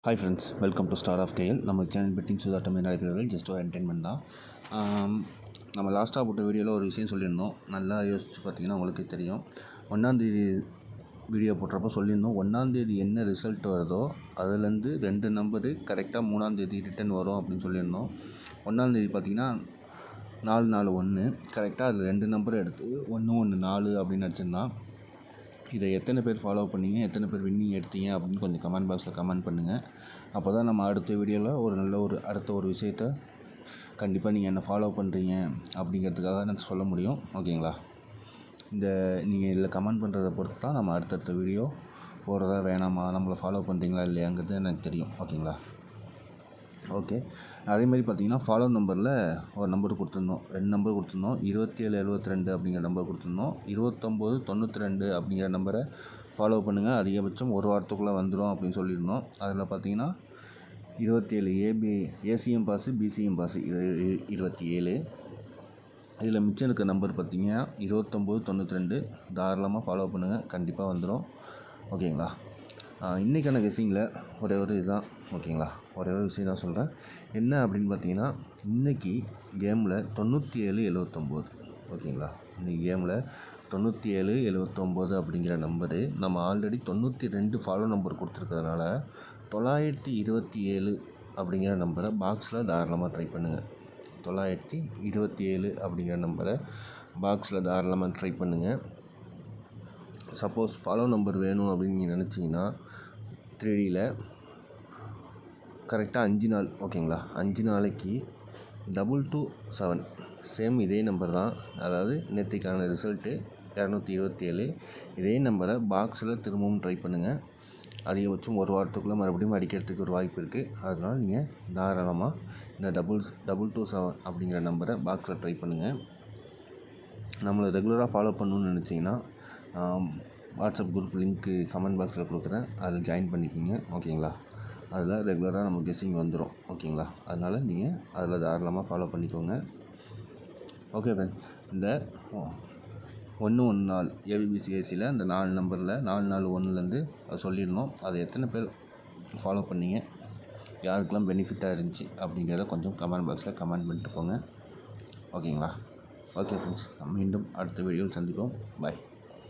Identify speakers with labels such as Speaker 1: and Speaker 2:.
Speaker 1: Hi friends, welcome to star of KL. நம்ம channel betting சுதாட்டம் நடக்கிறவர்கள் ஜஸ்ட் ஒரு என்டர்டைன்மெண்ட் தான். நம்ம லாஸ்ட்டாக போட்ட வீடியோவில் ஒரு விஷயம் சொல்லியிருந்தோம். நல்லா யோசித்து பார்த்தீங்கன்னா உங்களுக்கே தெரியும். 1ஆந்தேதி வீடியோ போடுறப்போ சொல்லியிருந்தோம், 1ஆந்தேதி என்ன ரிசல்ட் வருதோ அதுலேருந்து 2 நம்பரு கரெக்டாக 3ஆந்தேதி ரிட்டன் வரும் அப்படின்னு சொல்லியிருந்தோம். 1ஆந்தேதி பார்த்தீங்கன்னா 441 கரெக்டாக அதில் 2 நம்பரை எடுத்து 114 அப்படின்னு அடிச்சிருந்தான். இதை எத்தனை பேர் ஃபாலோ பண்ணீங்க, எத்தனை பேர் வின்னிங் எடுத்தீங்க அப்படின்னு கொஞ்சம் கமெண்ட் பாக்ஸில் கமெண்ட் பண்ணுங்கள். அப்போ தான் நம்ம அடுத்த வீடியோவில் நல்ல அடுத்த ஒரு விஷயத்தை கண்டிப்பாக நீங்கள் என்ன ஃபாலோ பண்ணுறீங்க அப்படிங்கிறதுக்காக நான் சொல்ல முடியும். ஓகேங்களா? நீங்கள் இதில் கமெண்ட் பண்ணுறதை பொறுத்து தான் நம்ம அடுத்தடுத்த வீடியோ போடுறதா வேணாமா, நம்மளை ஃபாலோ பண்ணுறீங்களா இல்லையாங்கிறது எனக்கு தெரியும். ஓகேங்களா? ஓகே. அதேமாதிரி பார்த்தீங்கன்னா ஃபாலோ நம்பரில் ஒரு நம்பர் கொடுத்துருந்தோம், 2 நம்பர் கொடுத்துருந்தோம். 2772 அப்படிங்கிற நம்பர் கொடுத்துருந்தோம். 2992 அப்படிங்கிற நம்பரை ஃபாலோ பண்ணுங்கள், அதிகபட்சம் ஒரு வாரத்துக்குள்ளே வந்துடும் அப்படின்னு சொல்லியிருந்தோம். அதில் பார்த்தீங்கன்னா 27 ஏசிஎம் பாஸு, பிசிஎம் பாஸு 27. இதில் மிச்சம் இருக்க நம்பர் பார்த்தீங்கன்னா 2992. தாராளமாக ஃபாலோ பண்ணுங்கள், கண்டிப்பாக வந்துடும். ஓகேங்களா? இன்றைக்கான கெஸ்ஸிங்கில் ஒரே ஒரு இதுதான். ஓகேங்களா? ஒரே ஒரு விஷயம் தான் சொல்கிறேன். என்ன அப்படின்னு பார்த்தீங்கன்னா, இன்றைக்கி கேமில் 9779. ஓகேங்களா? இன்றைக்கி கேமில் 9779 அப்படிங்கிற நம்பரு நம்ம ஆல்ரெடி 92 ஃபாலோ நம்பர் கொடுத்துருக்கிறதுனால 927 அப்படிங்கிற நம்பரை பாக்ஸில் தாராளமாக ட்ரை பண்ணுங்கள். 927 அப்படிங்கிற நம்பரை பாக்ஸில் தாராளமாக ட்ரை பண்ணுங்கள். சப்போஸ் ஃபாலோ நம்பர் வேணும் அப்படின்னு நீங்கள் நினச்சிங்கன்னா 3Dயில் கரெக்டாக 5 நாள். ஓகேங்களா? 5 நாளைக்கு 227 சேம் இதே நம்பர் தான். அதாவது நேற்றுக்கான ரிசல்ட்டு 227. இதே நம்பரை பாக்ஸில் திரும்பவும் ட்ரை பண்ணுங்கள். அதிகபட்சம் ஒரு வாரத்துக்குள்ளே மறுபடியும் அடிக்கிறதுக்கு ஒரு வாய்ப்பு இருக்குது. அதனால் நீங்கள் தாராளமாக இந்த 227 அப்படிங்கிற நம்பரை பாக்ஸில் ட்ரை பண்ணுங்கள். நம்மளை ரெகுலராக ஃபாலோ பண்ணணுன்னு நினச்சிங்கன்னா வாட்ஸ்அப் குரூப் லிங்க்கு கமெண்ட் பாக்ஸில் கொடுக்குறேன், அதில் ஜாயின் பண்ணிக்கிங்க. ஓகேங்களா? அதில் ரெகுலராக நம்ம கெஸ்ஸிங் வந்துடும். ஓகேங்களா? அதனால் நீங்கள் அதில் தாராளமாக ஃபாலோ பண்ணிக்கோங்க. ஓகே ஃப்ரெண்ட், இந்த 114 ஏபிபிசிஐசியில் இந்த 4 நம்பரில் 441லேருந்து அது சொல்லியிருந்தோம். அதை எத்தனை பேர் ஃபாலோ பண்ணீங்க, யாருக்கெல்லாம் பெனிஃபிட்டாக இருந்துச்சு அப்படிங்கிறத கொஞ்சம் கமெண்ட் பாக்ஸில் கமெண்ட் பண்ணிட்டு போங்க. ஓகேங்களா? ஓகே ஃப்ரெண்ட்ஸ், மீண்டும் அடுத்த வீடியோவில் சந்திப்போம். பாய்.